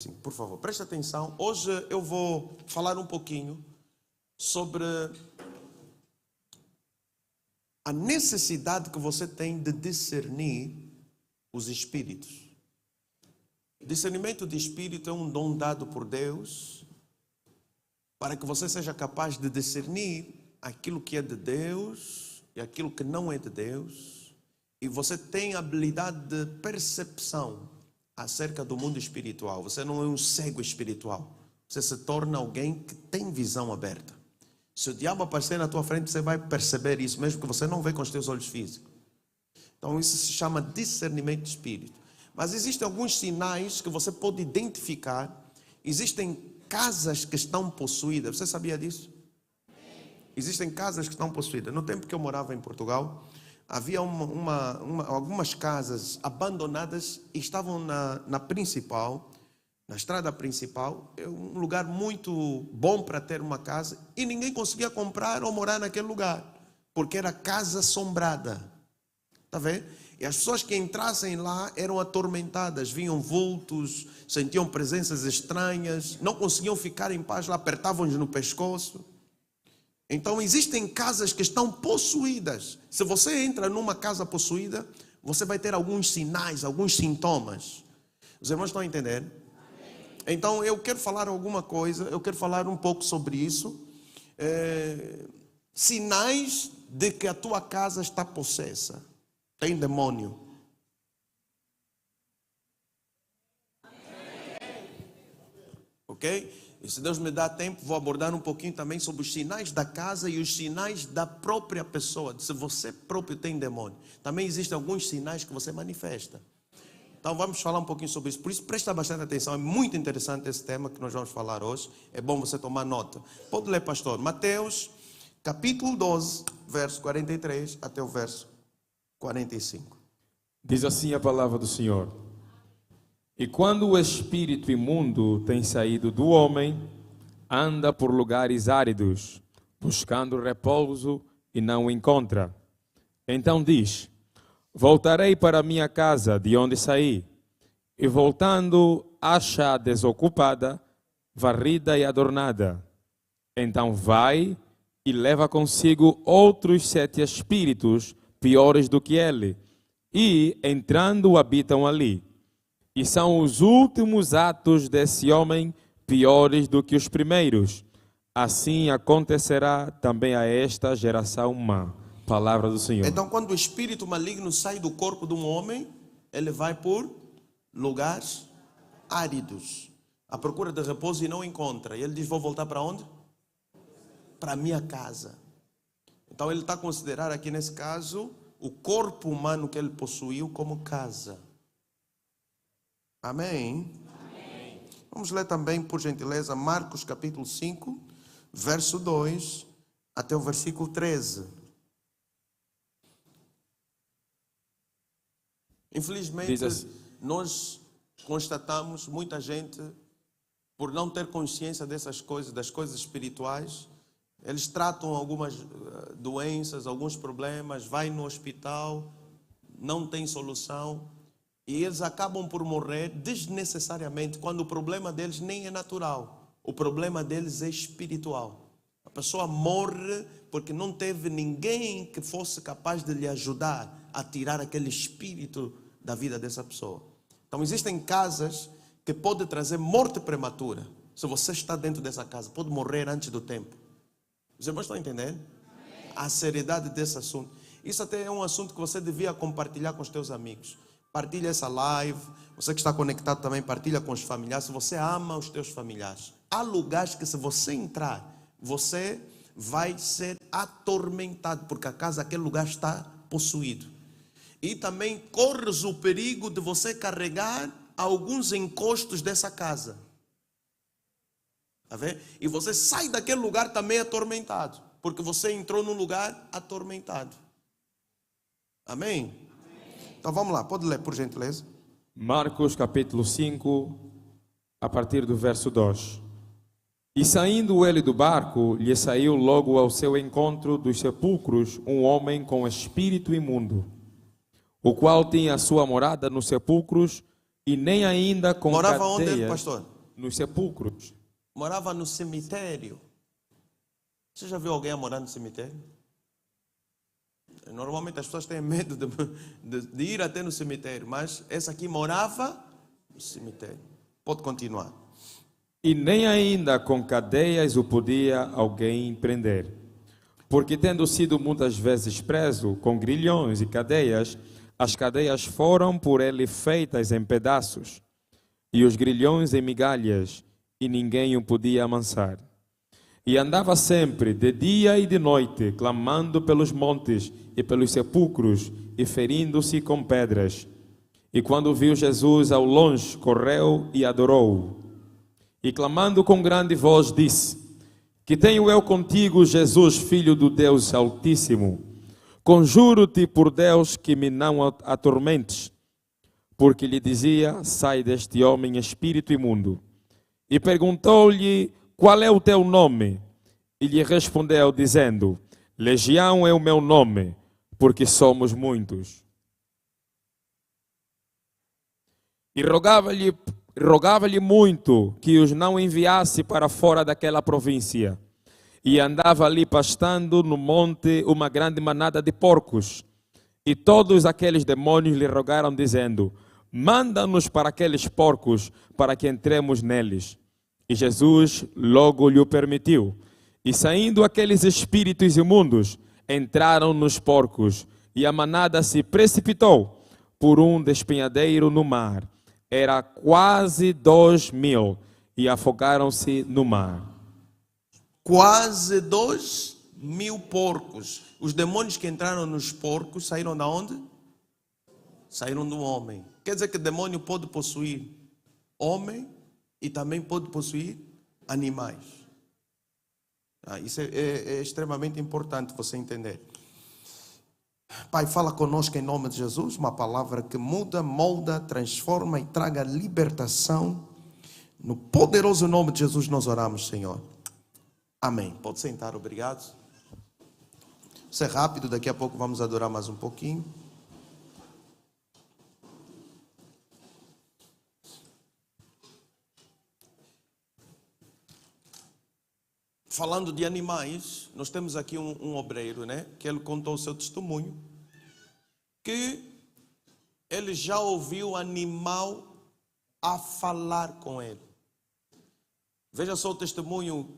Sim, por favor, preste atenção. Hoje eu vou falar um pouquinho sobre a necessidade que você tem de discernir os espíritos. Discernimento de espírito é um dom dado por Deus para que você seja capaz de discernir aquilo que é de Deus e aquilo que não é de Deus. E você tem habilidade de percepção acerca do mundo espiritual. Você não é um cego espiritual. Você se torna alguém que tem visão aberta. Se o diabo aparecer na tua frente, você vai perceber isso, mesmo que você não vê com os teus olhos físicos. Então isso se chama discernimento de espírito. Mas existem alguns sinais que você pode identificar. Existem casas que estão possuídas. Você sabia disso? Existem casas que estão possuídas. No tempo que eu morava em Portugal, havia algumas casas abandonadas e estavam na principal, na estrada principal. É um lugar muito bom para ter uma casa e ninguém conseguia comprar ou morar naquele lugar, porque era casa assombrada. Está vendo? E as pessoas que entrassem lá eram atormentadas, viam vultos, sentiam presenças estranhas, não conseguiam ficar em paz lá, apertavam-lhes no pescoço. Então existem casas que estão possuídas. Se você entra numa casa possuída, você vai ter alguns sinais, alguns sintomas. Os irmãos estão entendendo? Então eu quero falar alguma coisa, eu quero falar um pouco sobre isso. Sinais de que a tua casa está possessa. Tem demônio. Ok? E se Deus me dá tempo, vou abordar um pouquinho também sobre os sinais da casa e os sinais da própria pessoa. Se você próprio tem demônio. Também existem alguns sinais que você manifesta. Então vamos falar um pouquinho sobre isso. Por isso presta bastante atenção. É muito interessante esse tema que nós vamos falar hoje. É bom você tomar nota. Pode ler, pastor. Mateus, capítulo 12, verso 43 até o verso 45. Diz assim a palavra do Senhor. E quando o espírito imundo tem saído do homem, anda por lugares áridos, buscando repouso e não o encontra. Então diz: voltarei para a minha casa de onde saí. E voltando, acha desocupada, varrida e adornada. Então vai e leva consigo outros 7 espíritos piores do que ele, e entrando habitam ali. E são os últimos atos desse homem piores do que os primeiros. Assim acontecerá também a esta geração má. Palavra do Senhor. Então, quando o espírito maligno sai do corpo de um homem, ele vai por lugares áridos, à procura de repouso e não encontra. E ele diz: vou voltar para onde? Para a minha casa. Então, ele está a considerar aqui nesse caso o corpo humano que ele possuiu como casa. Amém? Amém. Vamos ler também, por gentileza, Marcos capítulo 5, verso 2 até o versículo 13. Infelizmente, assim: nós constatamos muita gente, por não ter consciência dessas coisas, das coisas espirituais, eles tratam algumas doenças, alguns problemas, vai no hospital, não tem solução. E eles acabam por morrer desnecessariamente, quando o problema deles nem é natural. O problema deles é espiritual. A pessoa morre porque não teve ninguém que fosse capaz de lhe ajudar a tirar aquele espírito da vida dessa pessoa. Então existem casas que podem trazer morte prematura. Se você está dentro dessa casa, pode morrer antes do tempo. Os irmãos estão entendendo? A seriedade desse assunto. Isso até é um assunto que você devia compartilhar com os teus amigos. Partilha essa live. Você que está conectado também, partilha com os familiares. Se você ama os teus familiares, há lugares que se você entrar, você vai ser atormentado, porque a casa, aquele lugar está possuído. E também corres o perigo de você carregar alguns encostos dessa casa. Tá vendo? E você sai daquele lugar também atormentado, porque você entrou num lugar atormentado. Amém? Então vamos lá, pode ler por gentileza. Marcos capítulo 5, a partir do verso 2. E saindo ele do barco, lhe saiu logo ao seu encontro dos sepulcros um homem com espírito imundo, o qual tinha a sua morada nos sepulcros e nem ainda com Morava onde, cadeias pastor? nos sepulcros. Morava no cemitério. Você já viu alguém a morar no cemitério? Normalmente as pessoas têm medo de ir até no cemitério, mas essa aqui morava no cemitério. Pode continuar. E nem ainda com cadeias o podia alguém prender. Porque tendo sido muitas vezes preso com grilhões e cadeias, as cadeias foram por ele feitas em pedaços, e os grilhões em migalhas, e ninguém o podia amansar. E andava sempre, de dia e de noite, clamando pelos montes e pelos sepulcros, e ferindo-se com pedras. E quando viu Jesus ao longe, correu e adorou-o. E clamando com grande voz, disse: Que tenho eu contigo, Jesus, Filho do Deus Altíssimo? Conjuro-te por Deus que me não atormentes. Porque lhe dizia: Sai deste homem, espírito imundo. E perguntou-lhe: Qual é o teu nome? E lhe respondeu, dizendo: Legião é o meu nome, porque somos muitos. E rogava-lhe muito que os não enviasse para fora daquela província. E andava ali pastando no monte uma grande manada de porcos. E todos aqueles demônios lhe rogaram, dizendo: Manda-nos para aqueles porcos, para que entremos neles. E Jesus logo lhe permitiu. E saindo aqueles espíritos imundos, entraram nos porcos, e a manada se precipitou por um despenhadeiro no mar. Era quase 2.000, e afogaram-se no mar. Quase 2.000 porcos. Os demônios que entraram nos porcos saíram de onde? Saíram do homem. Quer dizer que o demônio pode possuir homem e também pode possuir animais. Isso é extremamente importante você entender. Pai, fala conosco em nome de Jesus, uma palavra que muda, molda, transforma e traga libertação. No poderoso nome de Jesus nós oramos, Senhor. Amém. Pode sentar, obrigado. Isso é rápido, daqui a pouco vamos adorar mais um pouquinho. Falando de animais, nós temos aqui um obreiro, né? Que ele contou o seu testemunho, que ele já ouviu animal a falar com ele. Veja só o testemunho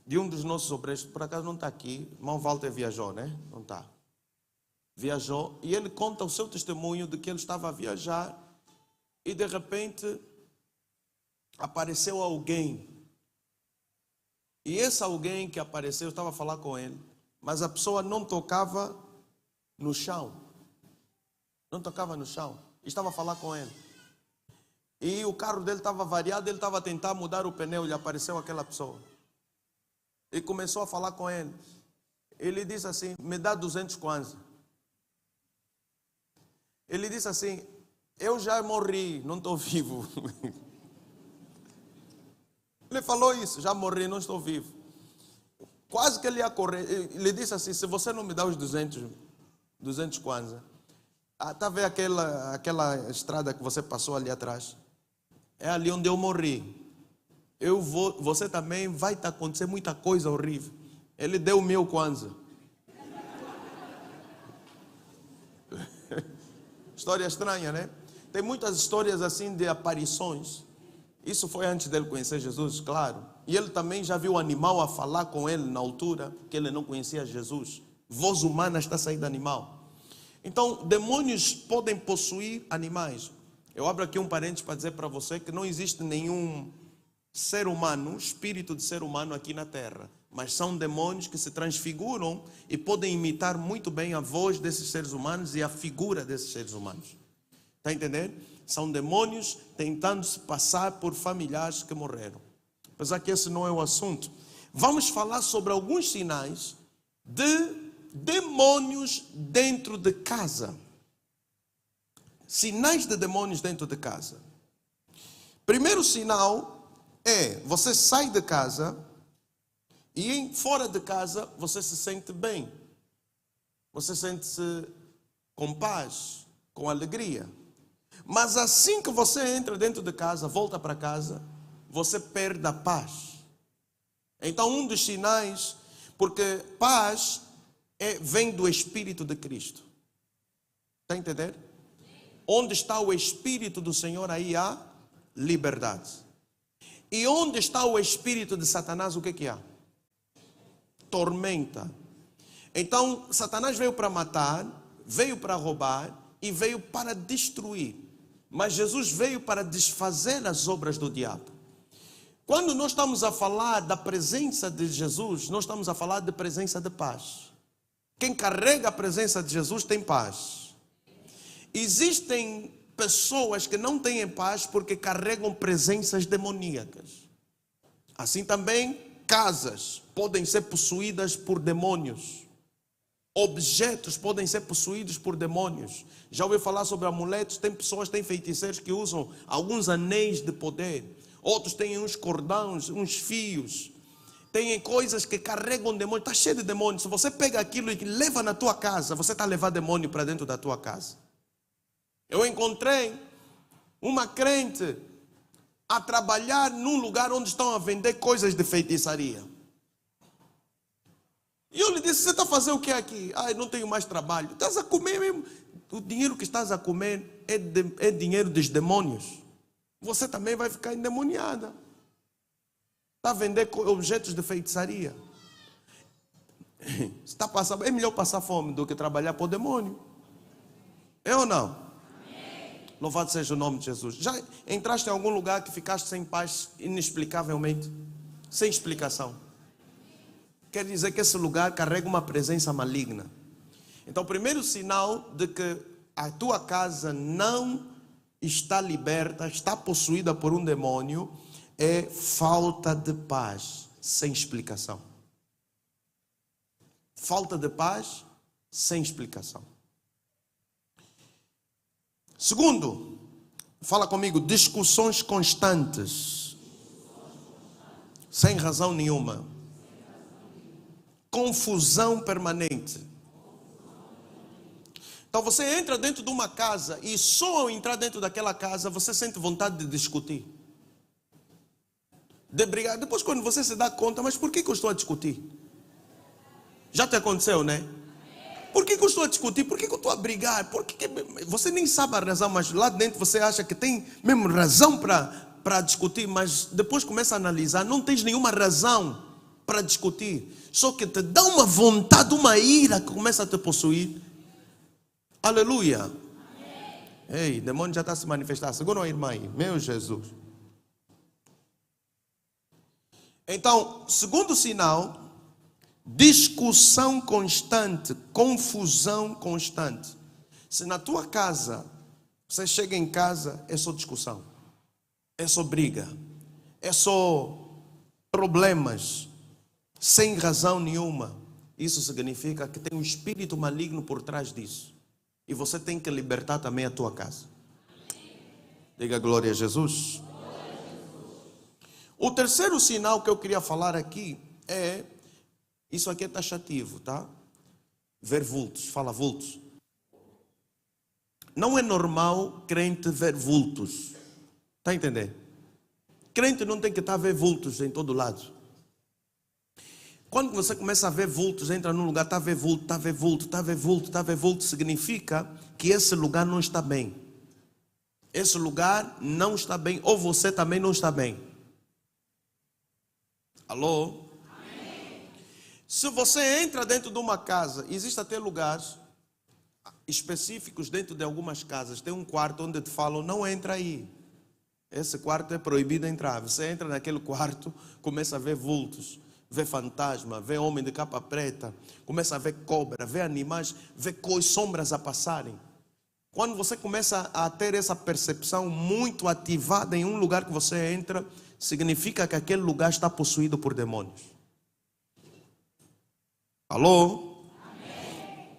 de um dos nossos obreiros, por acaso não está aqui, irmão Walter viajou, né? Não está. Viajou, e ele conta o seu testemunho de que ele estava a viajar e de repente apareceu alguém. E esse alguém que apareceu estava a falar com ele, mas a pessoa não tocava no chão. Não tocava no chão. Estava a falar com ele. E o carro dele estava variado, ele estava a tentar mudar o pneu, e apareceu aquela pessoa. E começou a falar com ele. Ele disse assim: me dá 200 kwanza. Ele disse assim: eu já morri, não estou vivo. Ele falou isso: já morri, não estou vivo. Quase que ele ia correr. Ele disse assim: se você não me dá os 200 kwanza, está a ver aquela estrada que você passou ali atrás? É ali onde eu morri. Você também vai acontecer muita coisa horrível. Ele deu o meu kwanza. História estranha, né? Tem muitas histórias assim de aparições. Isso foi antes dele conhecer Jesus, claro. E ele também já viu o animal a falar com ele na altura, que ele não conhecia Jesus. Voz humana está saindo do animal. Então, demônios podem possuir animais. Eu abro aqui um parênteses para dizer para você que não existe nenhum ser humano, espírito de ser humano aqui na terra. Mas são demônios que se transfiguram e podem imitar muito bem a voz desses seres humanos e a figura desses seres humanos. Está entendendo? São demônios tentando se passar por familiares que morreram. Apesar que esse não é o assunto. Vamos falar sobre alguns sinais de demônios dentro de casa. Sinais de demônios dentro de casa. Primeiro sinal é: você sai de casa e fora de casa você se sente bem. Você sente-se com paz, com alegria. Mas assim que você entra dentro de casa, volta para casa, você perde a paz. Então um dos sinais, porque paz vem do Espírito de Cristo. Está a entender? Onde está o Espírito do Senhor, aí há liberdade. E onde está o Espírito de Satanás, o que há? Tormenta. Então Satanás veio para matar, veio para roubar e veio para destruir. Mas Jesus veio para desfazer as obras do diabo. Quando nós estamos a falar da presença de Jesus, nós estamos a falar de presença de paz. Quem carrega a presença de Jesus tem paz. Existem pessoas que não têm paz porque carregam presenças demoníacas. Assim também, casas podem ser possuídas por demônios. Objetos podem ser possuídos por demônios. Já ouviu falar sobre amuletos? Tem pessoas, tem feiticeiros que usam alguns anéis de poder. Outros têm uns cordões, uns fios. Tem coisas que carregam demônio. Está cheio de demônios. Se você pega aquilo e leva na tua casa, você está levando demônio para dentro da tua casa. Eu encontrei uma crente a trabalhar num lugar onde estão a vender coisas de feitiçaria. E eu lhe disse, você está fazendo o que aqui? Eu não tenho mais trabalho. Estás a comer mesmo. O dinheiro que estás a comer é dinheiro dos demônios. Você também vai ficar endemoniada. Está a vender objetos de feitiçaria. Está passando, é melhor passar fome do que trabalhar para o demônio. É ou não? Amém. Louvado seja o nome de Jesus. Já entraste em algum lugar que ficaste sem paz inexplicavelmente? Sem explicação. Quer dizer que esse lugar carrega uma presença maligna. Então o primeiro sinal de que a tua casa não está liberta, está possuída por um demônio, é falta de paz, sem explicação. Falta de paz, sem explicação. Segundo, fala comigo, discussões constantes, sem razão nenhuma. Confusão permanente. Então você entra dentro de uma casa e só ao entrar dentro daquela casa você sente vontade de discutir, de brigar. Depois quando você se dá conta, mas por que eu estou a discutir? Já te aconteceu, né? Por que eu estou a discutir? Por que eu estou a brigar? Você nem sabe a razão, mas lá dentro você acha que tem mesmo razão para discutir, mas depois começa a analisar, não tens nenhuma razão para discutir, só que te dá uma vontade, uma ira que começa a te possuir. Aleluia. Amém. Ei, o demônio já está a se manifestar. Segura a irmã aí. Meu Jesus. Então, segundo sinal, discussão constante, confusão constante. Se na tua casa, você chega em casa, é só discussão, é só briga, é só problemas, sem razão nenhuma, isso significa que tem um espírito maligno por trás disso. E você tem que libertar também a tua casa. Diga glória a Jesus. O terceiro sinal que eu queria falar aqui é, isso aqui é taxativo, tá? Ver vultos, fala vultos. Não é normal crente ver vultos. Está a entender? Crente não tem que estar a ver vultos em todo lado. Quando você começa a ver vultos, entra num lugar, está a ver vulto, está a ver vulto, está a ver vulto, está a ver vulto, significa que esse lugar não está bem. Esse lugar não está bem, ou você também não está bem. Alô? Amém. Se você entra dentro de uma casa, existe até lugares específicos dentro de algumas casas, tem um quarto onde te falam, não entra aí. Esse quarto é proibido entrar. Você entra naquele quarto, começa a ver vultos. Vê fantasma, vê homem de capa preta, começa a ver cobra, vê animais, vê sombras a passarem. Quando você começa a ter essa percepção muito ativada em um lugar que você entra, significa que aquele lugar está possuído por demônios. Alô? Amém.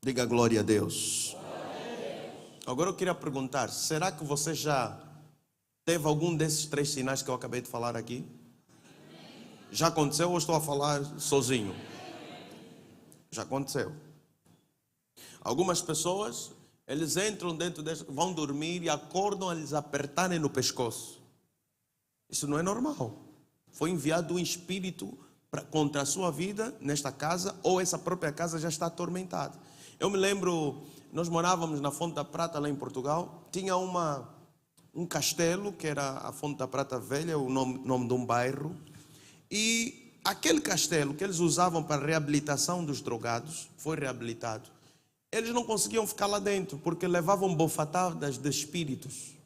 Diga glória a Deus. Agora eu queria perguntar, será que você já teve algum desses 3 sinais que eu acabei de falar aqui? Já aconteceu ou estou a falar sozinho? Já aconteceu. Algumas pessoas Eles entram dentro deste, vão dormir e acordam a eles apertarem no pescoço. Isso não é normal. Foi enviado um espírito contra a sua vida nesta casa, ou essa própria casa já está atormentada. Eu me lembro, nós morávamos na Fonte da Prata, lá em Portugal. Tinha um castelo, que era a Fonte da Prata Velha, o nome de um bairro. E aquele castelo que eles usavam para a reabilitação dos drogados, foi reabilitado. Eles não conseguiam ficar lá dentro, porque levavam bofatadas de espíritos.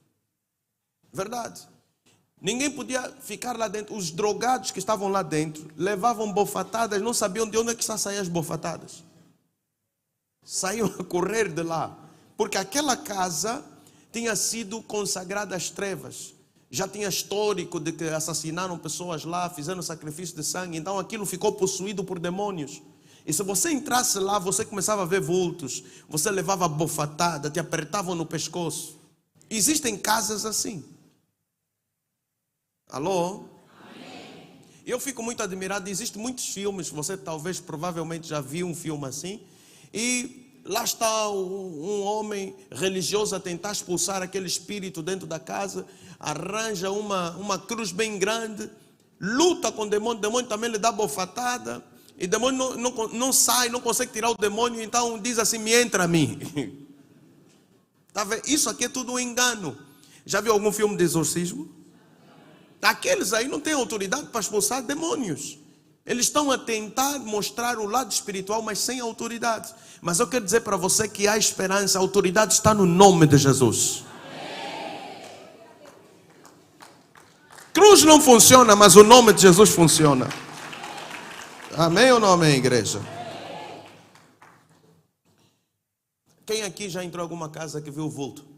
Verdade. Ninguém podia ficar lá dentro. Os drogados que estavam lá dentro levavam bofatadas, não sabiam de onde é que saíam as bofatadas. Saíam a correr de lá, porque aquela casa tinha sido consagrada às trevas. Já tinha histórico de que assassinaram pessoas lá, fizeram sacrifício de sangue, então aquilo ficou possuído por demônios. E se você entrasse lá, você começava a ver vultos, você levava bofatada, te apertavam no pescoço. Existem casas assim. Alô? Amém. Eu fico muito admirado, existem muitos filmes, você talvez, provavelmente já viu um filme assim, e lá está um homem religioso a tentar expulsar aquele espírito dentro da casa, arranja uma cruz bem grande, luta com o demônio também lhe dá bofatada, e o demônio não sai, não consegue tirar o demônio, então diz assim, me entra a mim. Tá vendo? Isso aqui é tudo um engano. Já viu algum filme de exorcismo? Aqueles aí não têm autoridade para expulsar demônios. Eles estão a tentar mostrar o lado espiritual, mas sem autoridade. Mas eu quero dizer para você que há esperança, a autoridade está no nome de Jesus. Cruz não funciona, mas o nome de Jesus funciona. Amém ou não amém, igreja? Quem aqui já entrou em alguma casa que viu o vulto?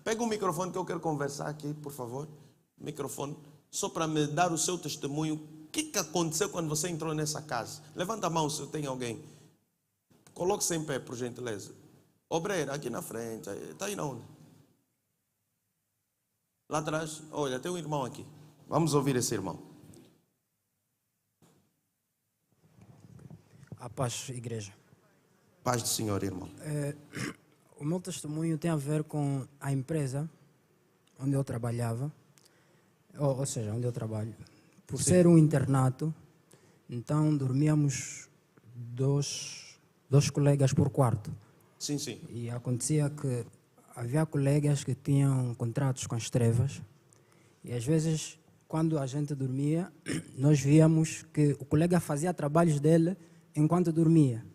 Pega o microfone que eu quero conversar aqui, por favor. Microfone, só para me dar o seu testemunho. O que aconteceu quando você entrou nessa casa? Levanta a mão se tem alguém. Coloque-se em pé, por gentileza. Obreiro, aqui na frente. Está aí onde? Lá atrás. Olha, tem um irmão aqui. Vamos ouvir esse irmão. A paz, igreja. Paz do Senhor, irmão. O meu testemunho tem a ver com a empresa onde eu trabalhava, ou seja, onde eu trabalho. Por ser um internato, então dormíamos dois colegas por quarto. Sim, sim. E acontecia que havia colegas que tinham contratos com as trevas, e às vezes, quando a gente dormia, nós víamos que o colega fazia trabalhos dele enquanto dormia.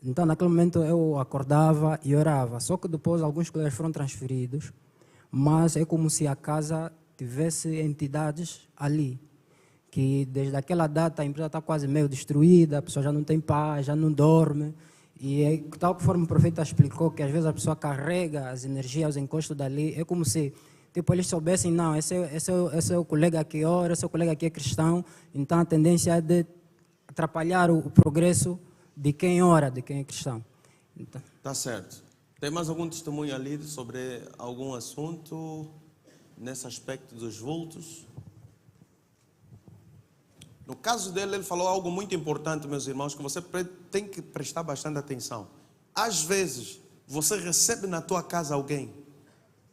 Então, naquele momento, eu acordava e orava. Só que depois, alguns colegas foram transferidos, mas é como se a casa tivesse entidades ali, que desde aquela data a empresa está quase meio destruída, a pessoa já não tem paz, já não dorme. E tal conforme o profeta explicou, que às vezes a pessoa carrega as energias, os encostos dali, é como se eles soubessem, não, esse é o colega que ora, esse é o colega que é cristão, então a tendência é de atrapalhar o progresso de quem ora, de quem é cristão. Então. Tá certo. Tem mais algum testemunho ali sobre algum assunto nesse aspecto dos vultos? No caso dele, ele falou algo muito importante, meus irmãos, que você tem que prestar bastante atenção. Às vezes, você recebe na tua casa alguém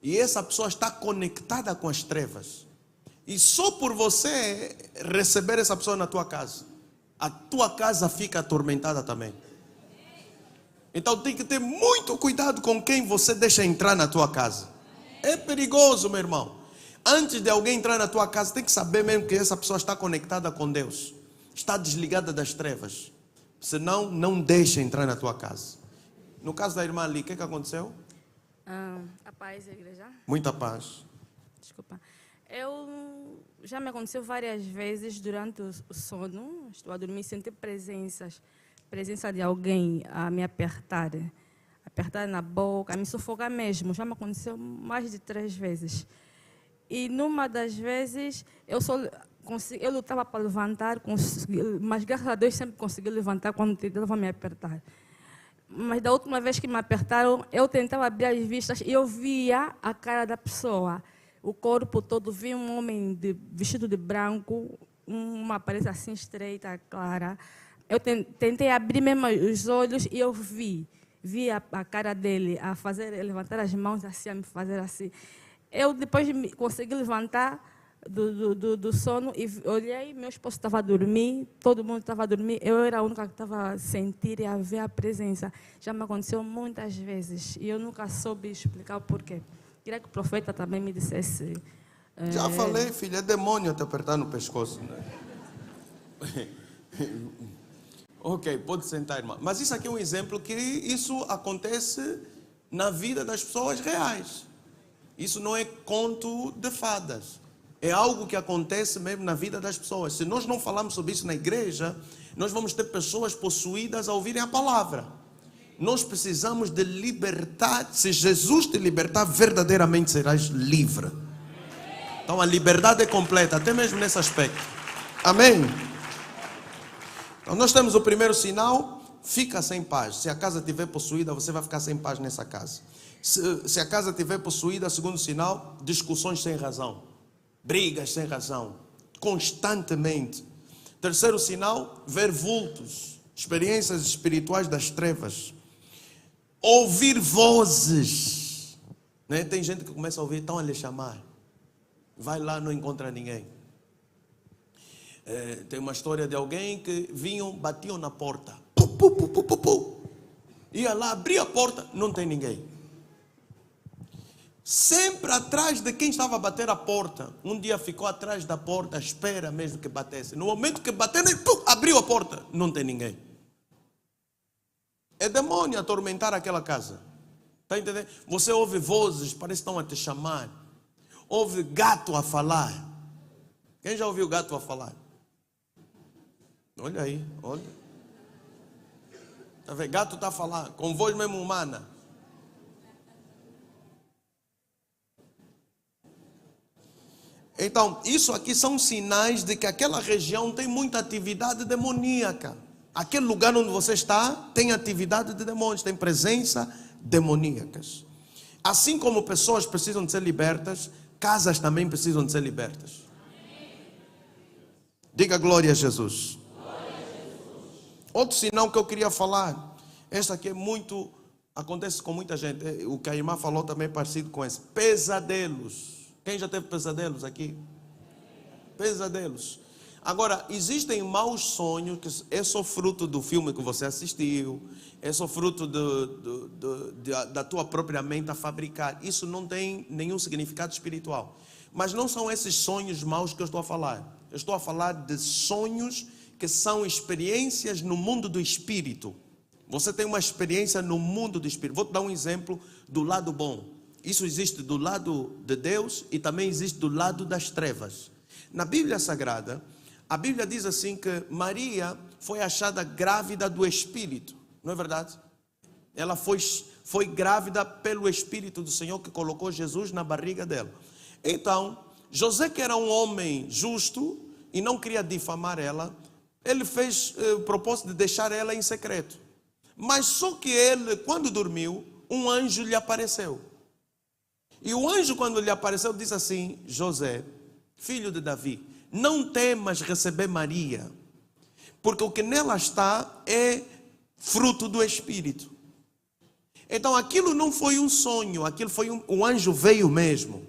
e essa pessoa está conectada com as trevas. E só por você receber essa pessoa na tua casa, a tua casa fica atormentada também. Então tem que ter muito cuidado com quem você deixa entrar na tua casa. É perigoso, meu irmão. Antes de alguém entrar na tua casa, tem que saber mesmo que essa pessoa está conectada com Deus. Está desligada das trevas. Senão, não deixa entrar na tua casa. No caso da irmã ali, o que aconteceu? A paz, igreja. Muita paz. Desculpa. Já me aconteceu várias vezes durante o sono, estou a dormir, sentir presença de alguém a me apertar na boca, a me sufocar mesmo. Já me aconteceu mais de 3 vezes. E numa das vezes, eu lutava para levantar, mas graças a Deus sempre consegui levantar quando tentava me apertar. Mas da última vez que me apertaram, eu tentava abrir as vistas e eu via a cara da pessoa. O corpo todo, vi um homem vestido de branco, uma aparência assim estreita, clara, Eu tentei abrir mesmo os olhos e eu vi a cara dele a levantar as mãos assim, a me fazer assim. Eu depois consegui levantar do sono e olhei, meu esposo estava a dormir, todo mundo estava a dormir, eu era a única que estava a sentir e a ver a presença. Já me aconteceu muitas vezes e eu nunca soube explicar o porquê. Queria que o profeta também me dissesse. Já falei, filha, é demônio te apertar no pescoço, né? Ok, pode sentar, irmã. Mas isso aqui é um exemplo que isso acontece na vida das pessoas reais. Isso não é conto de fadas. É algo que acontece mesmo na vida das pessoas. Se nós não falarmos sobre isso na igreja, nós vamos ter pessoas possuídas a ouvirem a palavra. Nós precisamos de libertar. Se Jesus te libertar, verdadeiramente serás livre. Então a liberdade é completa, até mesmo nesse aspecto. Amém? Então nós temos o primeiro sinal, fica sem paz. Se a casa estiver possuída, você vai ficar sem paz nessa casa. Se a casa estiver possuída, segundo sinal, discussões sem razão. Brigas sem razão, constantemente. Terceiro sinal, ver vultos, experiências espirituais das trevas. Ouvir vozes, né? Tem gente que começa a ouvir, estão a lhe chamar. Vai lá, não encontra ninguém. Tem uma história de alguém que vinham, batiam na porta. Pu, pu, pu, pu, pu, pu. Ia lá, abria a porta, não tem ninguém. Sempre atrás de quem estava a bater a porta. Um dia ficou atrás da porta, à espera mesmo que batesse. No momento que bateu, abriu a porta, não tem ninguém. É demônio atormentar aquela casa. Está entendendo? Você ouve vozes, parece que estão a te chamar. Ouve gato a falar. Quem já ouviu gato a falar? Olha aí, olha. Tá vendo? Gato está a falar, com voz mesmo humana. Então, isso aqui são sinais de que aquela região tem muita atividade demoníaca. Aquele lugar onde você está tem atividade de demônios, tem presença demoníacas. Assim como pessoas precisam de ser libertas, casas também precisam de ser libertas. Diga glória a Jesus. Outro sinal que eu queria falar, esta aqui é muito, acontece com muita gente, o que a irmã falou também é parecido com esse, pesadelos. Quem já teve pesadelos aqui? Pesadelos. Agora, existem maus sonhos, que é só fruto do filme que você assistiu, é só fruto da tua própria mente a fabricar. Isso não tem nenhum significado espiritual. Mas não são esses sonhos maus que eu estou a falar. Eu estou a falar de sonhos que são experiências no mundo do espírito. Você tem uma experiência no mundo do espírito. Vou te dar um exemplo do lado bom. Isso existe do lado de Deus e também existe do lado das trevas. Na Bíblia Sagrada, a Bíblia diz assim que Maria foi achada grávida do Espírito. Não é verdade? Ela foi grávida pelo Espírito do Senhor que colocou Jesus na barriga dela. Então, José, que era um homem justo e não queria difamar ela, ele fez o propósito de deixar ela em secreto. Mas só que ele, quando dormiu, um anjo lhe apareceu. E o anjo, quando lhe apareceu, disse assim: José, filho de Davi, não temas receber Maria, porque o que nela está é fruto do Espírito. Então aquilo não foi um sonho, aquilo foi o anjo veio mesmo,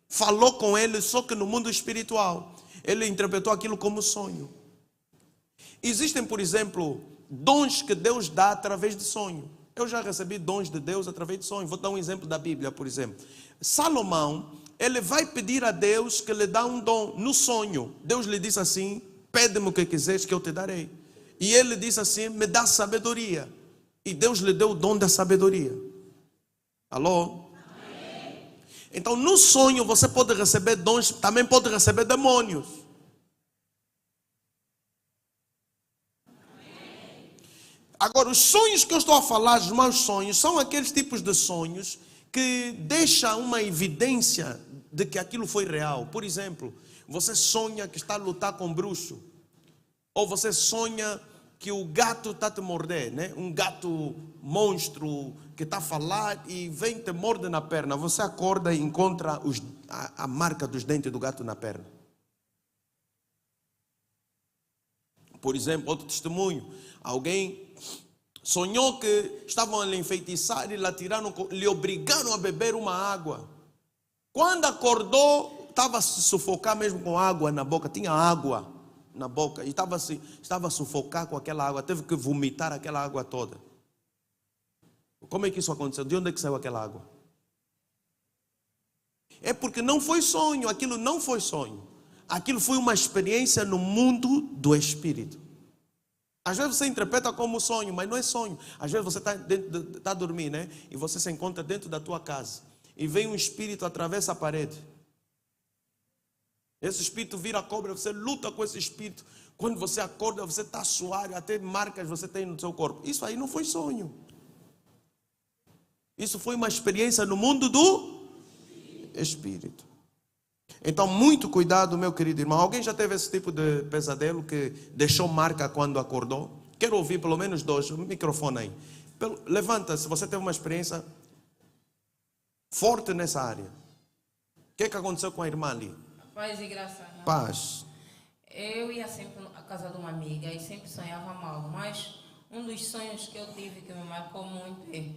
falou com ele, só que no mundo espiritual. Ele interpretou aquilo como sonho. Existem, por exemplo, dons que Deus dá através de sonho. Eu já recebi dons de Deus através de sonho. Vou dar um exemplo da Bíblia, por exemplo. Salomão, ele vai pedir a Deus que lhe dá um dom no sonho. Deus lhe disse assim: pede-me o que quiseres que eu te darei. E ele disse assim: me dá sabedoria. E Deus lhe deu o dom da sabedoria. Alô? Amém. Então no sonho você pode receber dons, também pode receber demônios. Agora, os sonhos que eu estou a falar, os maus sonhos, são aqueles tipos de sonhos que deixam uma evidência de que aquilo foi real. Por exemplo, você sonha que está a lutar com um bruxo. Ou você sonha que o gato está a te morder, né? Um gato monstro que está a falar e vem te morde na perna. Você acorda e encontra a marca dos dentes do gato na perna. Por exemplo, outro testemunho. Alguém sonhou que estavam a lhe enfeitiçar e lhe obrigaram a beber uma água. Quando acordou, estava a se sufocar mesmo com água na boca. Tinha água na boca e estava a sufocar com aquela água. Teve que vomitar aquela água toda. Como é que isso aconteceu? De onde é que saiu aquela água? É porque não foi sonho. Aquilo não foi sonho. Aquilo foi uma experiência no mundo do espírito. Às vezes você interpreta como sonho, mas não é sonho. Às vezes você está a dormir, né? E você se encontra dentro da tua casa. E vem um espírito, atravessa a parede. Esse espírito vira cobra, você luta com esse espírito. Quando você acorda, você está suado, até marcas você tem no seu corpo. Isso aí não foi sonho. Isso foi uma experiência no mundo do espírito. Então, muito cuidado, meu querido irmão. Alguém já teve esse tipo de pesadelo que deixou marca quando acordou? Quero ouvir pelo menos dois. O microfone aí. Levanta se você teve uma experiência forte nessa área. O que aconteceu com a irmã ali? Paz e graça. Né? Paz. Eu ia sempre à casa de uma amiga e sempre sonhava mal, mas um dos sonhos que eu tive que me marcou muito é: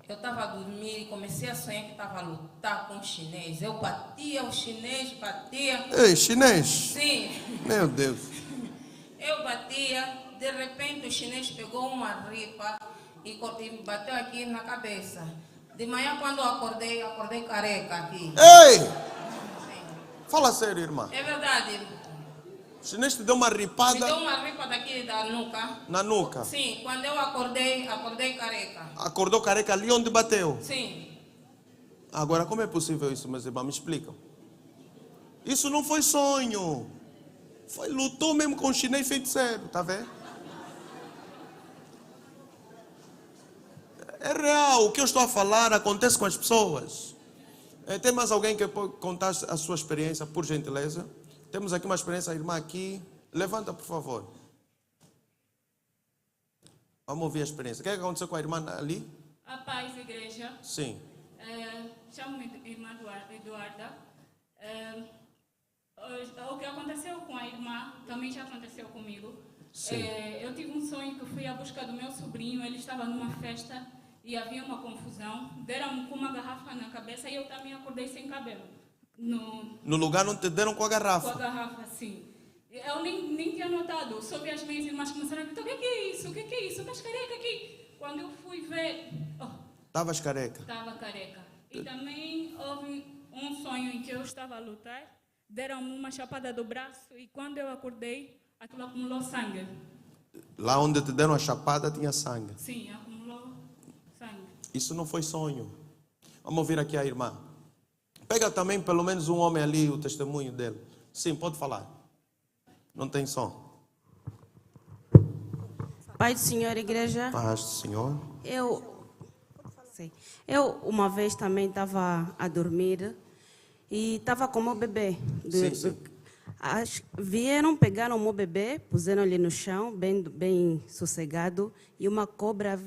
eu estava a dormir e comecei a sonhar que estava a lutar com o chinês. Eu batia o chinês, batia. Ei, chinês? Sim. Meu Deus. Eu batia, de repente o chinês pegou uma ripa e bateu aqui na cabeça. De manhã, quando eu acordei careca aqui. Ei! Sim. Fala sério, irmã. É verdade. O chinês te deu uma ripada? Me deu uma ripa daqui da nuca. Na nuca? Sim, quando eu acordei careca. Acordou careca ali onde bateu? Sim. Agora, como é possível isso, meus irmãos? Me explicam. Isso não foi sonho. Lutou mesmo com o chinês feiticeiro, tá vendo? É real, o que eu estou a falar acontece com as pessoas. Tem mais alguém que pode contar a sua experiência, por gentileza? Temos aqui uma experiência, a irmã aqui. Levanta, por favor. Vamos ouvir a experiência. O que aconteceu com a irmã ali? A paz, igreja. Sim. Chamo-me irmã Eduarda. O que aconteceu com a irmã também já aconteceu comigo. Sim. Eu tive um sonho que eu fui à busca do meu sobrinho. Ele estava numa festa e havia uma confusão. Deram-me com uma garrafa na cabeça e eu também acordei sem cabelo. No lugar onde te deram com a garrafa? Com a garrafa, sim. Eu nem tinha notado. Só vi as minhas irmãs começaram a gritar: o que é isso? O que é isso? Estás careca aqui? Quando eu fui ver... Estavas careca? Estava careca. E também houve um sonho em que eu estava a lutar. Deram-me uma chapada do braço e quando eu acordei, aquilo acumulou sangue. Lá onde te deram a chapada tinha sangue? Sim, acumulou sangue. Isso não foi sonho. Vamos ouvir aqui a irmã. Pega também pelo menos um homem ali, o testemunho dele. Sim, pode falar. Não tem som. Pai do Senhor, igreja. Paz do Senhor. Eu uma vez também estava a dormir e estava com o meu bebê. Sim. Vieram, pegaram o meu bebê, puseram-lhe no chão, bem sossegado, e uma cobra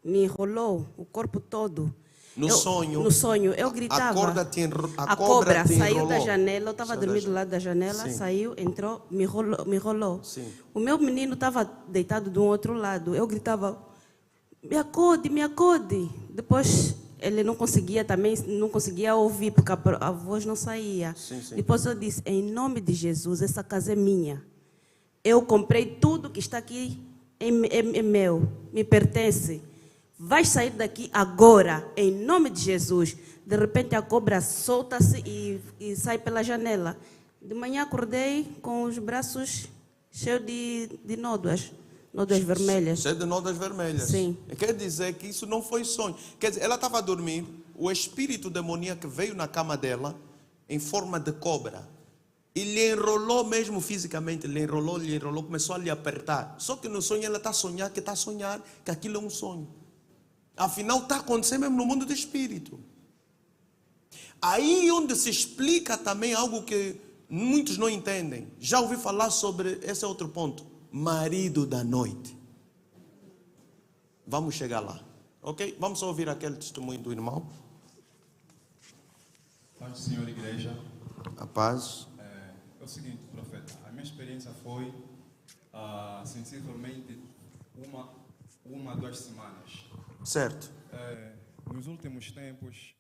me enrolou o corpo todo. No sonho, eu gritava. A cobra te saiu enrolou. da janela, eu estava dormindo do lado da janela, Sim. saiu, entrou, me enrolou. Sim. O meu menino estava deitado do outro lado, eu gritava: me acode, me acode. Depois ele não conseguia ouvir, porque a voz não saía. Sim. Depois eu disse: em nome de Jesus, essa casa é minha. Eu comprei tudo que está aqui, é meu, me pertence. Vai sair daqui agora, em nome de Jesus. De repente a cobra solta-se e sai pela janela. De manhã acordei com os braços cheios de nódoas vermelhas. Cheio de nódoas vermelhas. Sim. Quer dizer que isso não foi sonho. Quer dizer, ela estava a dormir, o espírito demoníaco veio na cama dela em forma de cobra. E lhe enrolou mesmo fisicamente, lhe enrolou, começou a lhe apertar. Só que no sonho ela está a sonhar que aquilo é um sonho. Afinal, está acontecendo mesmo no mundo do espírito. Aí onde se explica também algo que muitos não entendem. Já ouvi falar sobre esse outro ponto. Marido da noite. Vamos chegar lá. Ok? Vamos só ouvir aquele testemunho do irmão. Paz do Senhor, igreja. A paz. É o seguinte, profeta. A minha experiência foi sensivelmente uma 2 semanas. Certo. Nos últimos tempos,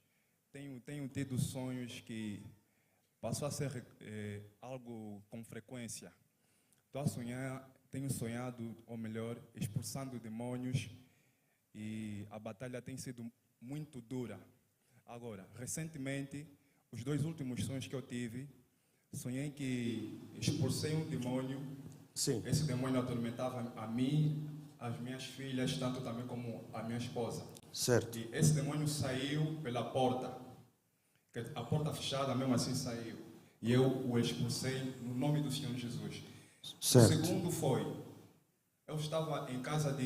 tenho tido sonhos que passou a ser algo com frequência. Tenho sonhado, ou melhor, expulsando demônios, e a batalha tem sido muito dura. Agora, recentemente, os 2 últimos sonhos que eu tive, sonhei que expulsei um demônio. Sim. Esse demônio atormentava a mim, as minhas filhas, tanto também como a minha esposa. Certo. E esse demônio saiu pela porta. A porta fechada, mesmo assim saiu. E eu o expulsei no nome do Senhor Jesus. Certo. O segundo foi, eu estava em casa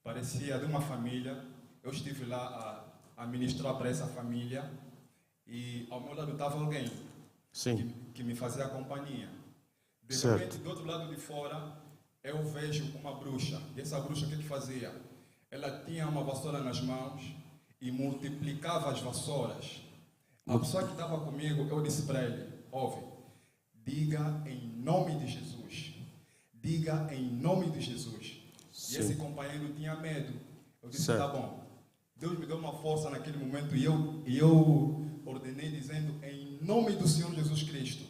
parecia de uma família. Eu estive lá a ministrar para essa família. E ao meu lado estava alguém. Sim. Que me fazia companhia. De Certo. repente, do outro lado de fora, eu vejo uma bruxa. E essa bruxa, o que fazia? Ela tinha uma vassoura nas mãos e multiplicava as vassouras. A pessoa que estava comigo, eu disse para ele: ouve, diga em nome de Jesus. Diga em nome de Jesus. Sim. E esse companheiro tinha medo. Eu disse: certo. tá bom. Deus me deu uma força naquele momento e eu ordenei dizendo em nome do Senhor Jesus Cristo.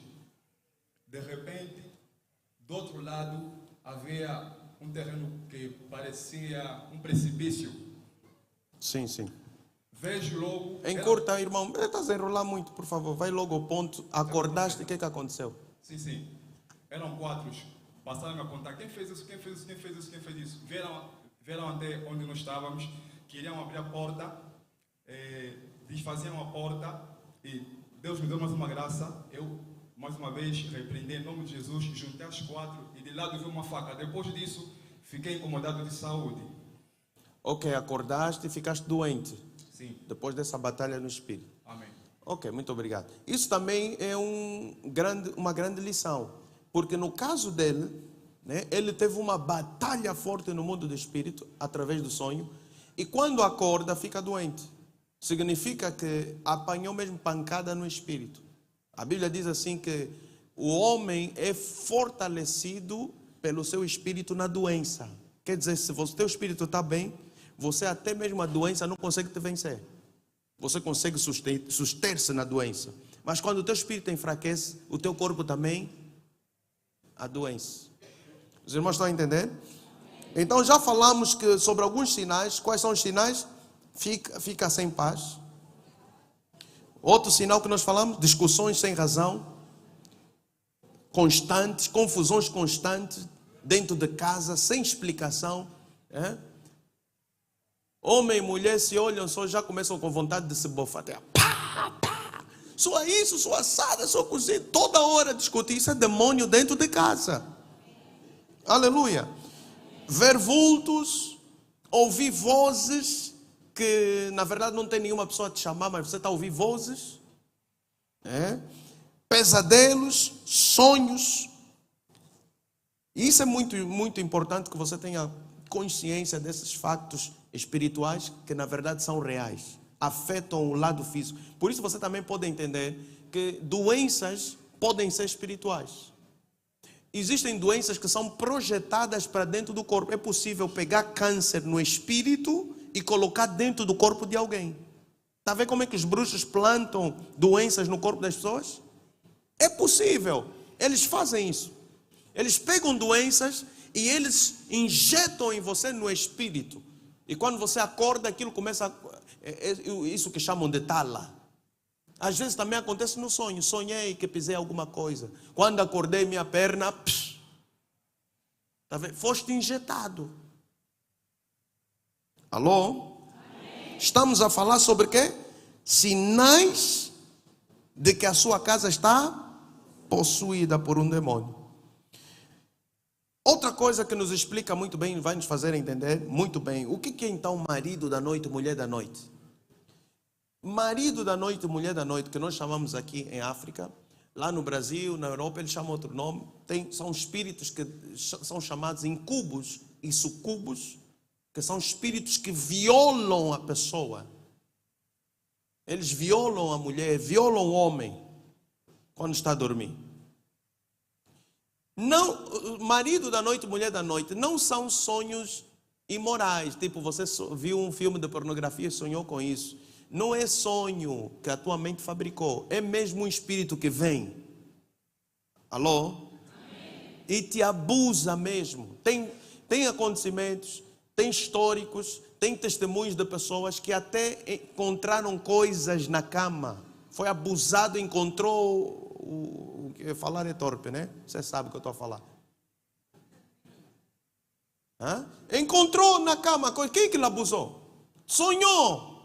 De repente, do outro lado, havia um terreno que parecia um precipício. Sim, sim. Vejo logo... Encurta, irmão. Estás a enrolar muito, por favor. Vai logo ao ponto. Acordaste, o que aconteceu? Sim. Eram 4. Passaram a contar. Quem fez isso? Quem fez isso? Quem fez isso? Quem fez isso? Vieram até onde nós estávamos. Queriam abrir a porta. Desfaziam a porta. E Deus me deu mais uma graça. Eu, mais uma vez, repreendi em nome de Jesus. Juntei as 4 e de lado vi uma faca. Depois disso, fiquei incomodado de saúde. Ok, acordaste e ficaste doente. Sim. Depois dessa batalha no espírito. Amém. Ok, muito obrigado. Isso também é uma grande lição. Porque no caso dele, né, ele teve uma batalha forte no mundo do espírito, através do sonho. E quando acorda, fica doente. Significa que apanhou mesmo pancada no espírito. A Bíblia diz assim que o homem é fortalecido pelo seu espírito na doença. Quer dizer, se o teu espírito está bem, você até mesmo a doença não consegue te vencer. Você consegue suster-se na doença. Mas quando o teu espírito enfraquece, o teu corpo também adoece. Os irmãos estão a entender? Então já falamos sobre alguns sinais. Quais são os sinais? Fica sem paz. Outro sinal que nós falamos, discussões sem razão, constantes, confusões constantes, dentro de casa, sem explicação. Homem e mulher se olham, só já começam com vontade de se bofatear. Pá, pá. Só isso, só assada, só cozinha. Toda hora discutir. Isso é demônio dentro de casa. Aleluia. Ver vultos, ouvir vozes, que na verdade não tem nenhuma pessoa a te chamar, mas você está a ouvir vozes. Pesadelos, sonhos. E isso é muito, muito importante, que você tenha consciência desses factos espirituais que na verdade são reais, afetam o lado físico. Por isso você também pode entender que doenças podem ser espirituais. Existem doenças que são projetadas para dentro do corpo. É possível pegar câncer no espírito e colocar dentro do corpo de alguém. Está a ver como é que os bruxos plantam doenças no corpo das pessoas? É possível. Eles fazem isso. Eles pegam doenças e eles injetam em você no espírito. E quando você acorda, aquilo começa isso que chamam de tala. Às vezes também acontece no sonho. Sonhei que pisei alguma coisa. Quando acordei, minha perna... Tá vendo? Foste injetado. Alô? Amém. Estamos a falar sobre quê? Sinais de que a sua casa está possuída por um demônio. Outra coisa que nos explica muito bem, vai nos fazer entender muito bem, o que é então marido da noite, mulher da noite? Marido da noite, mulher da noite, que nós chamamos aqui em África, lá no Brasil, na Europa, eles chamam outro nome. São espíritos que são chamados incubos e sucubos, que são espíritos que violam a pessoa. Eles violam a mulher, violam o homem, quando está a dormir. Não, marido da noite, mulher da noite, não são sonhos imorais. Tipo, você viu um filme de pornografia e sonhou com isso. Não é sonho que a tua mente fabricou. É mesmo um espírito que vem. Alô? Amém. E te abusa mesmo. Tem acontecimentos, tem históricos, tem testemunhos de pessoas que até encontraram coisas na cama. Foi abusado, encontrou... Falar é torpe, né? Você sabe o que eu estou a falar. Hã? Encontrou na cama coisa. Quem que lhe abusou? Sonhou.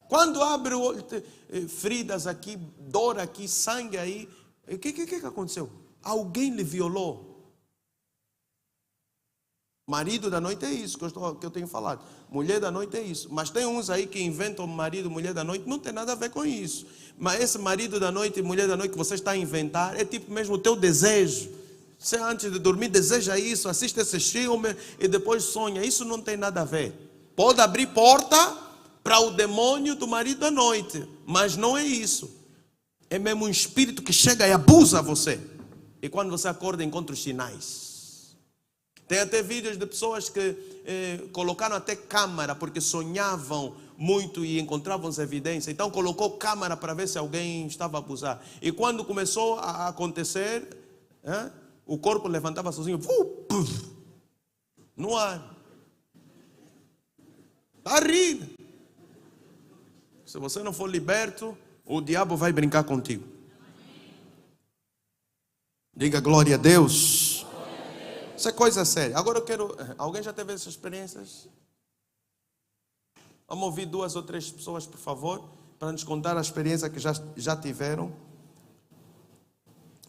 Quando abre o olho, feridas aqui, dor aqui, sangue aí. O que aconteceu? Alguém lhe violou. Marido da noite é isso que eu tenho falado. Mulher da noite é isso. Mas tem uns aí que inventam marido, mulher da noite. Não tem nada a ver com isso. Mas esse marido da noite e mulher da noite que você está a inventar é tipo mesmo o teu desejo. Você antes de dormir deseja isso, assiste esse filme e depois sonha. Isso não tem nada a ver. Pode abrir porta para o demônio do marido da noite. Mas não é isso. É mesmo um espírito que chega e abusa você. E quando você acorda encontra os sinais. Tem até vídeos de pessoas que colocaram até câmara porque sonhavam muito e encontravam as evidências. Então colocou câmara para ver se alguém estava a abusar. E quando começou a acontecer, o corpo levantava sozinho. No ar. Está a rir. Se você não for liberto, o diabo vai brincar contigo. Diga glória a Deus. Isso é coisa séria. Agora eu quero... Alguém já teve essas experiências? Vamos ouvir 2 ou 3 pessoas, por favor, para nos contar a experiência que já tiveram.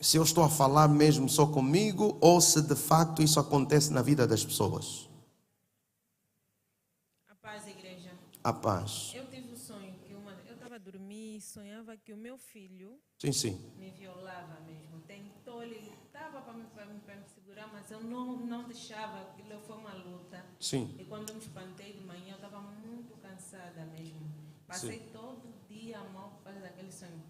Se eu estou a falar mesmo só comigo ou se de facto isso acontece na vida das pessoas. A paz, igreja. A paz. Eu tive um sonho que eu estava a dormir e sonhava que o meu filho Sim. me violava mesmo. Tentou, ele estava para me segurar, mas eu não deixava. Aquilo foi uma luta. Sim. E quando eu me espantei de manhã, eu estava muito cansada mesmo. Passei todo dia mal por causa daquele sonho.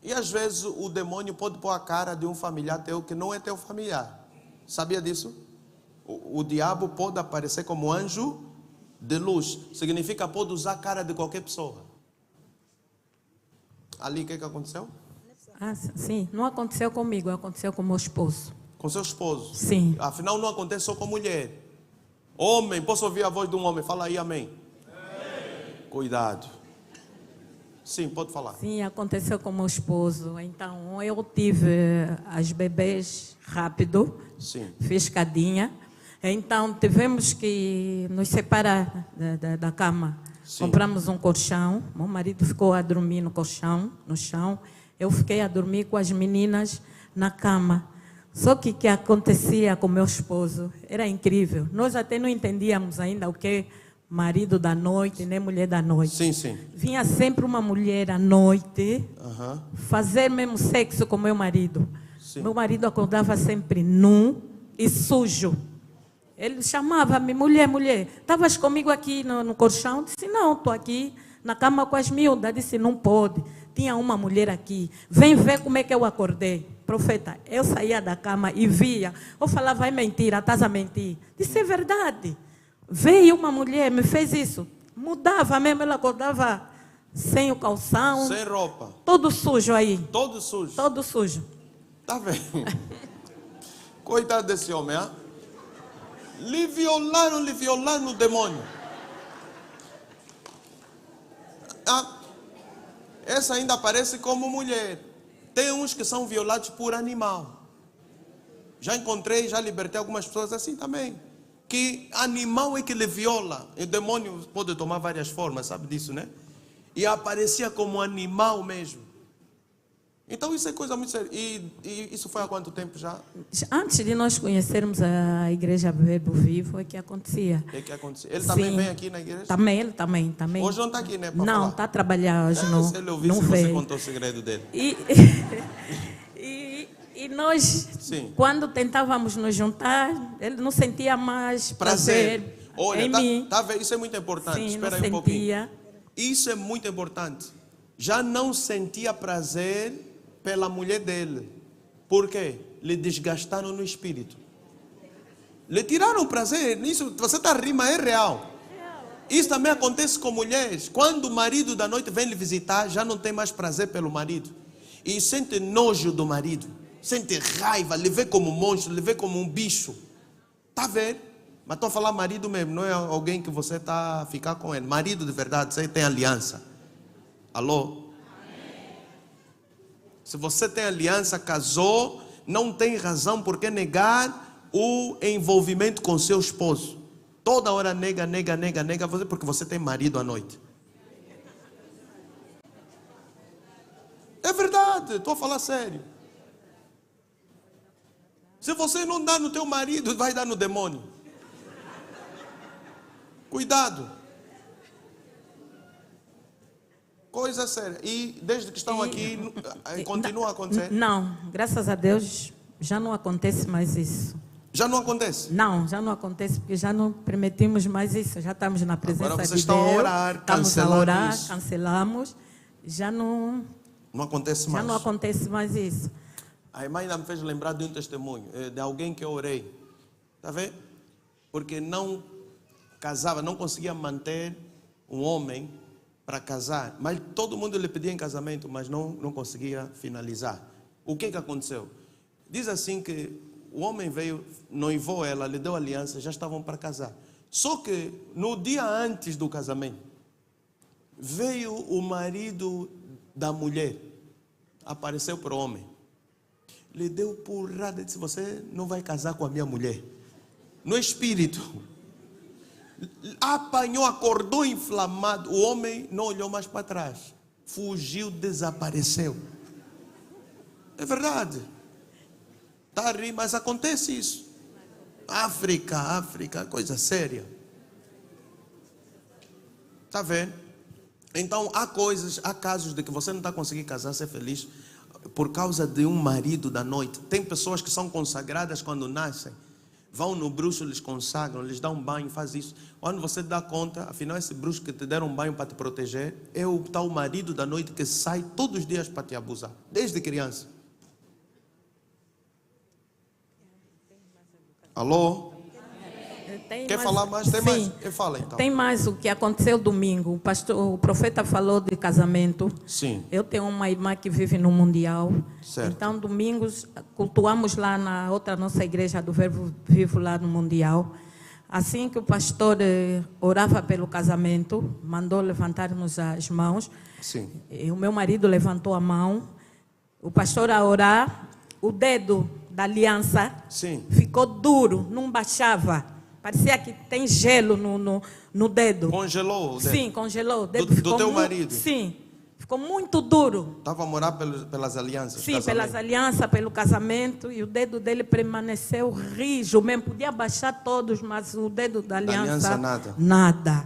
E às vezes o demônio pode pôr a cara de um familiar teu que não é teu familiar. Sabia disso? O diabo pode aparecer como anjo de luz. Significa pode usar a cara de qualquer pessoa. Ali o que aconteceu? Sim, não aconteceu comigo, aconteceu com meu esposo. Com seu esposo? Sim. Afinal não acontece só com mulher. Homem, posso ouvir a voz de um homem? Fala aí, amém. Cuidado. Sim, pode falar. Sim, aconteceu com meu esposo. Então, eu tive as bebês rápido. Sim. Fiz cadinha. Então, tivemos que nos separar da cama. Sim. Compramos um colchão. Meu marido ficou a dormir no colchão, no chão. Eu fiquei a dormir com as meninas na cama. Só que o que acontecia com meu esposo era incrível. Nós até não entendíamos ainda o que marido da noite, nem mulher da noite. Sim. Vinha sempre uma mulher à noite fazer mesmo sexo com meu marido. Sim. Meu marido acordava sempre nu e sujo. Ele chamava-me, mulher, estavas comigo aqui no colchão? Disse, não, estou aqui na cama com as miúdas. Disse, não pode. Tinha uma mulher aqui. Vem ver como é que eu acordei. Profeta, eu saía da cama e via. Eu falava, é mentira, estás a mentir. Disse, é verdade. Veio uma mulher, me fez isso. Mudava mesmo, ela acordava sem o calção. Sem roupa. Todo sujo aí. Todo sujo. Todo sujo. Tá vendo? Coitado desse homem, hein? Lhe violaram o demônio. Essa ainda aparece como mulher. Tem uns que são violados por animal. Já encontrei, já libertei algumas pessoas assim também. Que animal é que lhe viola. O demônio pode tomar várias formas, sabe disso, né? E aparecia como animal mesmo. Então isso é coisa muito séria. E isso foi há quanto tempo já? Antes de nós conhecermos a igreja Verbo Vivo, é que acontecia. É que acontecia. Ele também vem aqui na igreja? Também, ele também. Hoje não está aqui, né? Não, está a trabalhar hoje. Se ele ouvisse, você contou o segredo dele. E nós, quando tentávamos nos juntar, ele não sentia mais prazer. Olha, em mim. Isso é muito importante. Sim, espera aí um pouquinho. Isso é muito importante. Já não sentia prazer pela mulher dele. Por quê? Lhe desgastaram no espírito. Lhe tiraram o prazer. Nisso, você está a rir, mas é real. Isso também acontece com mulheres. Quando o marido da noite vem lhe visitar, já não tem mais prazer pelo marido. E sente nojo do marido. Sente raiva, lhe vê como um monstro, lhe vê como um bicho. Está a ver? Mas estou a falar marido mesmo, não é alguém que você está a ficar com ele. Marido de verdade, você tem aliança. Alô? Se você tem aliança, casou, não tem razão por que negar o envolvimento com seu esposo. Toda hora nega você, porque você tem marido à noite. É verdade, estou a falar sério. Se você não dá no teu marido, vai dar no demônio. Cuidado. Coisa séria. E desde que estão aqui, continua a acontecer? Não, graças a Deus, já não acontece mais isso. Já não acontece? Não, já não acontece, porque já não permitimos mais isso. Já estamos na presença agora de vocês Deus. Estão a orar, estamos a orar, cancelamos. Já não acontece mais. Já não acontece mais isso. A irmã ainda me fez lembrar de um testemunho, de alguém que eu orei. Está vendo? Porque não casava, não conseguia manter um homem para casar. Mas todo mundo lhe pedia em casamento, mas não conseguia finalizar. O que aconteceu? Diz assim que o homem veio, noivou ela, lhe deu aliança, já estavam para casar. Só que no dia antes do casamento, veio o marido da mulher, apareceu para o homem, lhe deu porrada e disse: você não vai casar com a minha mulher. No espírito. Apanhou, acordou inflamado. O homem não olhou mais para trás. Fugiu, desapareceu. É verdade. Está a rir, mas acontece isso. África, coisa séria. Está vendo? Então há casos de que você não está conseguindo casar, ser feliz, por causa de um marido da noite. Tem pessoas que são consagradas quando nascem. Vão no bruxo, lhes consagram, lhes dão um banho, faz isso. Quando você dá conta, afinal esse bruxo que te deram um banho para te proteger, é o tal marido da noite que sai todos os dias para te abusar, desde criança. Alô? Quer falar mais? Tem mais? Fala então. Tem mais o que aconteceu domingo. O profeta falou de casamento. Sim. Eu tenho uma irmã que vive no Mundial. Certo. Então, domingos, cultuamos lá na outra nossa igreja do Verbo Vivo, lá no Mundial. Assim que o pastor orava pelo casamento, mandou levantarmos as mãos. Sim. E o meu marido levantou a mão. O pastor a orar, o dedo da aliança ficou duro, não baixava. Parecia que tem gelo no dedo. Congelou o dedo? Sim, congelou. O dedo do teu marido? Sim, ficou muito duro. Estava a morar pelas alianças? Sim, pelas alianças, pelo casamento. E o dedo dele permaneceu rijo mesmo. Podia baixar todos, mas o dedo da aliança nada? Nada.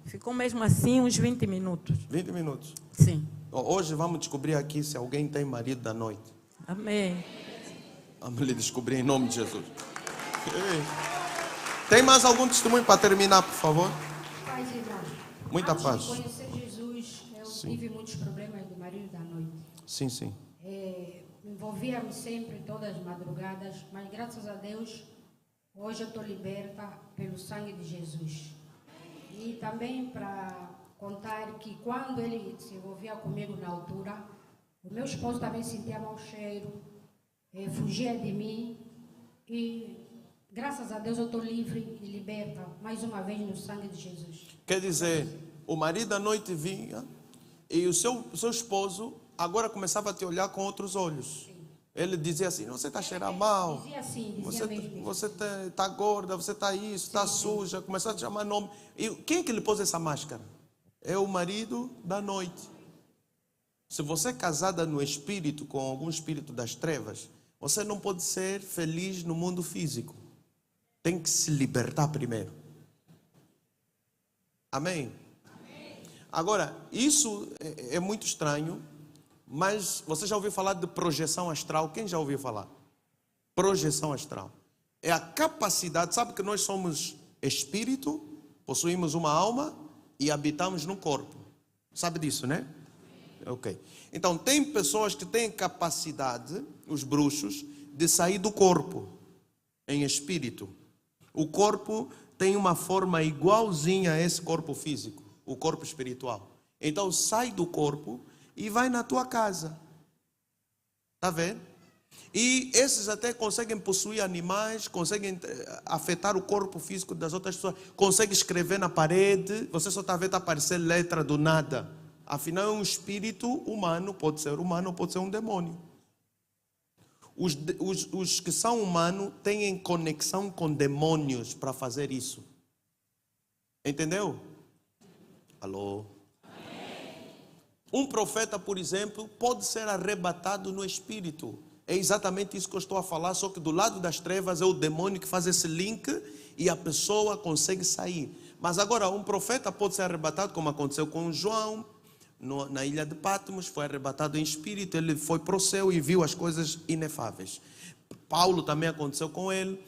Ficou mesmo assim uns 20 minutos. 20 minutos? Sim. Hoje vamos descobrir aqui se alguém tem marido da noite. Amém. Vamos lhe descobrir em nome de Jesus. Tem mais algum testemunho para terminar, por favor? Paz e irmãos. Muita paz. Antes de conhecer Jesus, eu tive muitos problemas do marido da noite. Sim. Envolvia-me sempre, todas as madrugadas, mas graças a Deus, hoje eu estou liberta pelo sangue de Jesus. E também para contar que quando ele se envolvia comigo na altura, o meu esposo também sentia mau cheiro, fugia de mim e... graças a Deus eu estou livre e liberta, mais uma vez no sangue de Jesus. Quer dizer, o marido da noite vinha e o seu esposo agora começava a te olhar com outros olhos. Sim. Ele dizia assim: você está cheirando mal, dizia assim, dizia mesmo. Você está gorda, você está isso, está suja. Começou a te chamar nome. E quem é que lhe pôs essa máscara? É o marido da noite. Se você é casada no espírito, com algum espírito das trevas, você não pode ser feliz no mundo físico. Tem que se libertar primeiro. Amém? Agora, isso é muito estranho, mas você já ouviu falar de projeção astral? Quem já ouviu falar? Projeção astral. É a capacidade, sabe que nós somos espírito, possuímos uma alma e habitamos no corpo. Sabe disso, né? Ok. Então, tem pessoas que têm capacidade, os bruxos, de sair do corpo em espírito. O corpo tem uma forma igualzinha a esse corpo físico, o corpo espiritual. Então, sai do corpo e vai na tua casa. Está vendo? E esses até conseguem possuir animais, conseguem afetar o corpo físico das outras pessoas, conseguem escrever na parede, você só está vendo aparecer letra do nada. Afinal, é um espírito humano, pode ser humano ou pode ser um demônio. Os que são humanos têm conexão com demônios para fazer isso. Entendeu? Alô? Um profeta, por exemplo, pode ser arrebatado no espírito. É exatamente isso que eu estou a falar, só que do lado das trevas é o demônio que faz esse link e a pessoa consegue sair. Mas agora, um profeta pode ser arrebatado, como aconteceu com João, na ilha de Patmos, foi arrebatado em espírito, ele foi para o céu e viu as coisas inefáveis. Paulo também aconteceu com ele,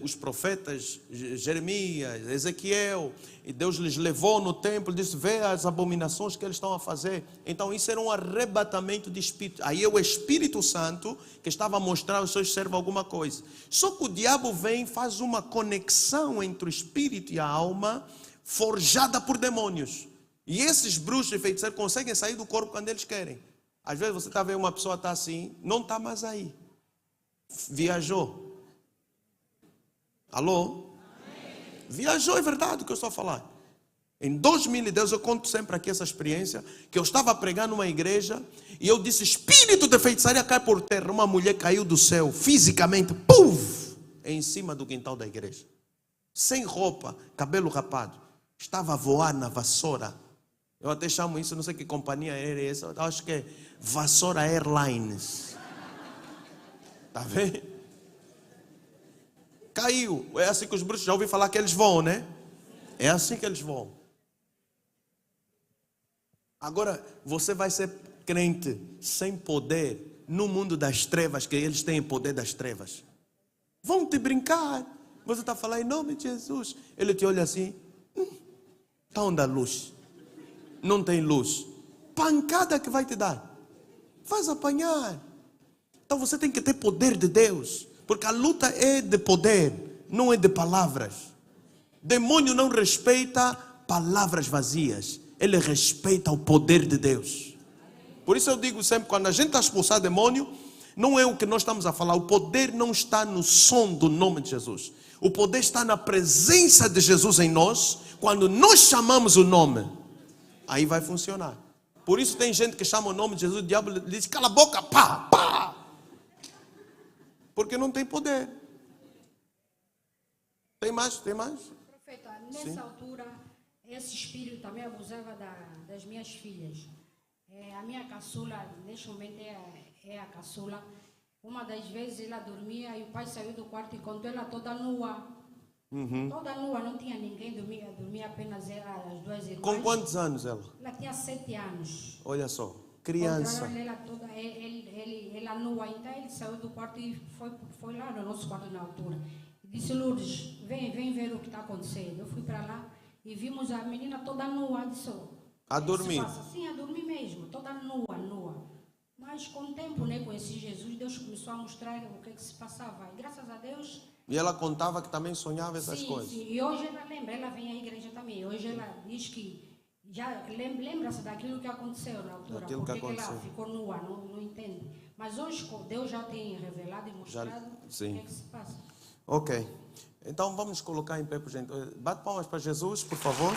os profetas Jeremias, Ezequiel, e Deus lhes levou no templo, disse, vê as abominações que eles estão a fazer. Então isso era um arrebatamento de espírito. Aí é o Espírito Santo que estava a mostrar aos seus servos alguma coisa. Só que o diabo vem, faz uma conexão entre o espírito e a alma, forjada por demônios. E esses bruxos e feiticeiros conseguem sair do corpo quando eles querem. Às vezes você está vendo uma pessoa está assim, não está mais aí. Viajou. Alô? Amém. Viajou, é verdade o que eu estou a falar. Em 2010 eu conto sempre aqui essa experiência, que eu estava pregando numa igreja e eu disse, espírito de feitiçaria cai por terra. Uma mulher caiu do céu, fisicamente, puf, em cima do quintal da igreja. Sem roupa, cabelo rapado. Estava a voar na vassoura. Eu até chamo isso, não sei que companhia era essa, acho que é Vassoura Airlines. Está vendo? Caiu. É assim que os bruxos já ouviram falar que eles voam, né? É assim que eles voam. Agora, você vai ser crente sem poder no mundo das trevas, que eles têm poder das trevas. Vão te brincar. Você está falando em nome de Jesus. Ele te olha assim. Está onde a luz? Não tem luz. Pancada que vai te dar. Faz apanhar. Então você tem que ter poder de Deus. Porque a luta é de poder, não é de palavras. Demônio não respeita palavras vazias. Ele respeita o poder de Deus. Por isso eu digo sempre, quando a gente está a expulsar demônio, não é o que nós estamos a falar. O poder não está no som do nome de Jesus. O poder está na presença de Jesus em nós. Quando nós chamamos o nome, aí vai funcionar. Por isso tem gente que chama o nome de Jesus, o diabo diz, cala a boca, pá, pá. Porque não tem poder. Tem mais? Tem mais? Profeta, nessa altura, esse espírito também abusava das minhas filhas. A minha caçula, neste momento é a caçula. Uma das vezes ela dormia e o pai saiu do quarto e encontrou ela toda nua. Toda nua, não tinha ninguém, dormia apenas as duas irmãs. Com quantos anos ela? Ela tinha 7 anos. Olha só, criança. Ela toda, ela nua, então ele saiu do quarto e foi lá no nosso quarto na altura. Disse, Lourdes, vem ver o que está acontecendo. Eu fui para lá e vimos a menina toda nua. Disse, a dormir? Sim, a dormir mesmo, toda nua. Mas com o tempo, né, conheci Jesus, Deus começou a mostrar o que se passava. E graças a Deus... E ela contava que também sonhava essas coisas? Sim, e hoje ela lembra, ela vem à igreja também. Hoje ela diz que já lembra-se daquilo que aconteceu na altura. Porque ela ficou nua, não entende. Mas hoje Deus já tem revelado e mostrado o que se passa. Ok. Então vamos colocar em pé, por gente. Bate palmas para Jesus, por favor.